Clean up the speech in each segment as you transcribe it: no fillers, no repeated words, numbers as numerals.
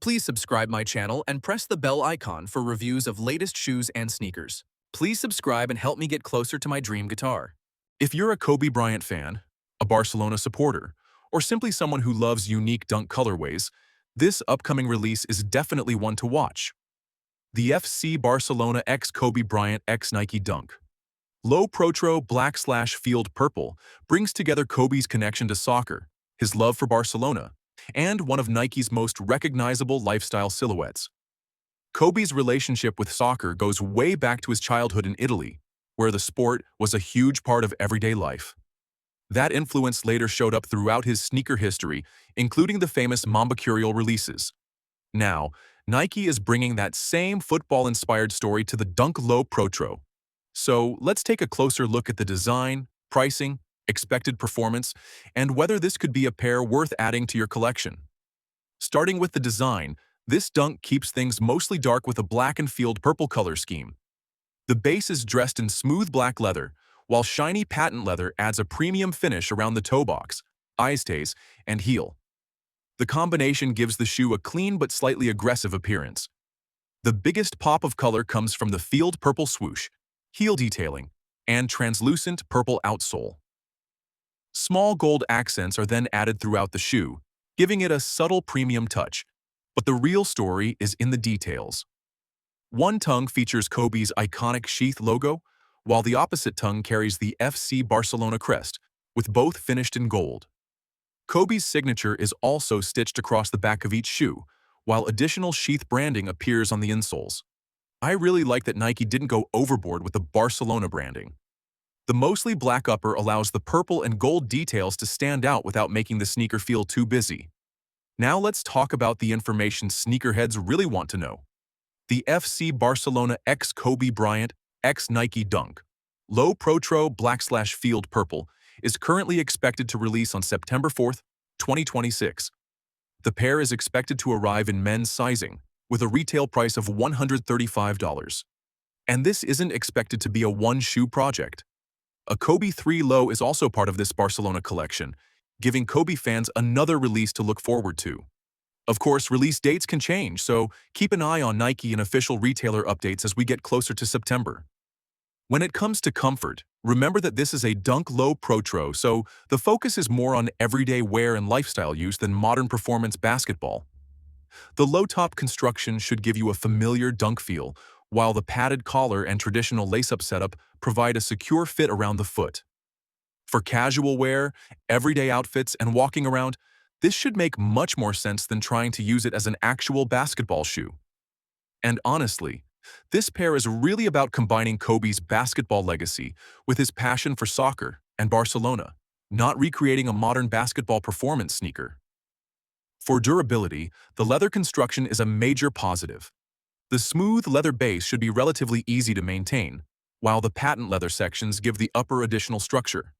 Please subscribe my channel and press the bell icon for reviews of latest shoes and sneakers. Please subscribe and help me get closer to my dream guitar. If you're a Kobe Bryant fan, a Barcelona supporter, or simply someone who loves unique dunk colorways, this upcoming release is definitely one to watch. The FC Barcelona x Kobe Bryant x Nike Dunk Low Protro Black/Field Purple brings together Kobe's connection to soccer, his love for Barcelona, and one of Nike's most recognizable lifestyle silhouettes. Kobe's relationship with soccer goes way back to his childhood in Italy, where the sport was a huge part of everyday life. That influence later showed up throughout his sneaker history, including the famous Mambacurial releases. Now, Nike is bringing that same football-inspired story to the Dunk Low Protro. So let's take a closer look at the design, pricing, expected performance, and whether this could be a pair worth adding to your collection. Starting with the design, this dunk keeps things mostly dark with a black and field purple color scheme. The base is dressed in smooth black leather, while shiny patent leather adds a premium finish around the toe box, eyestays, and heel. The combination gives the shoe a clean but slightly aggressive appearance. The biggest pop of color comes from the field purple swoosh, heel detailing, and translucent purple outsole. Small gold accents are then added throughout the shoe, giving it a subtle premium touch. But the real story is in the details. One tongue features Kobe's iconic sheath logo, while the opposite tongue carries the FC Barcelona crest, with both finished in gold. Kobe's signature is also stitched across the back of each shoe, while additional sheath branding appears on the insoles. I really like that Nike didn't go overboard with the Barcelona branding. The mostly black upper allows the purple and gold details to stand out without making the sneaker feel too busy. Now let's talk about the information sneakerheads really want to know. The FC Barcelona x Kobe Bryant x Nike Dunk Low Protro Black/Field Purple is currently expected to release on September 4th, 2026. The pair is expected to arrive in men's sizing, with a retail price of $135. And this isn't expected to be a one-shoe project. A Kobe 3 Low is also part of this Barcelona collection, giving Kobe fans another release to look forward to. Of course, release dates can change, so keep an eye on Nike and official retailer updates as we get closer to September. When it comes to comfort, remember that this is a Dunk Low Protro, so the focus is more on everyday wear and lifestyle use than modern performance basketball. The low-top construction should give you a familiar dunk feel, while the padded collar and traditional lace-up setup provide a secure fit around the foot. For casual wear, everyday outfits, and walking around, this should make much more sense than trying to use it as an actual basketball shoe. And honestly, this pair is really about combining Kobe's basketball legacy with his passion for soccer and Barcelona, not recreating a modern basketball performance sneaker. For durability, the leather construction is a major positive. The smooth leather base should be relatively easy to maintain, while the patent leather sections give the upper additional structure.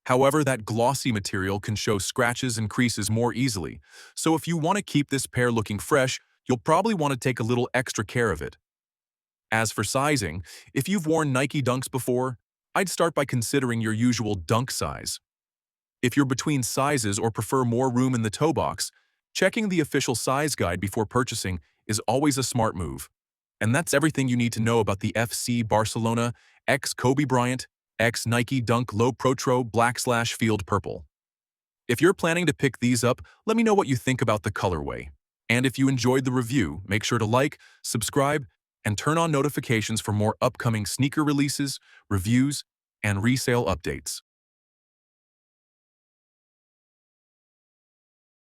However, that glossy material can show scratches and creases more easily, so if you want to keep this pair looking fresh, you'll probably want to take a little extra care of it. As for sizing, if you've worn Nike Dunks before, I'd start by considering your usual dunk size. If you're between sizes or prefer more room in the toe box, checking the official size guide before purchasing is always a smart move. And that's everything you need to know about the FC Barcelona x Kobe Bryant x Nike Dunk Low Protro Black/Field Purple. If you're planning to pick these up, let me know what you think about the colorway. And if you enjoyed the review, make sure to like, subscribe, and turn on notifications for more upcoming sneaker releases, reviews, and resale updates.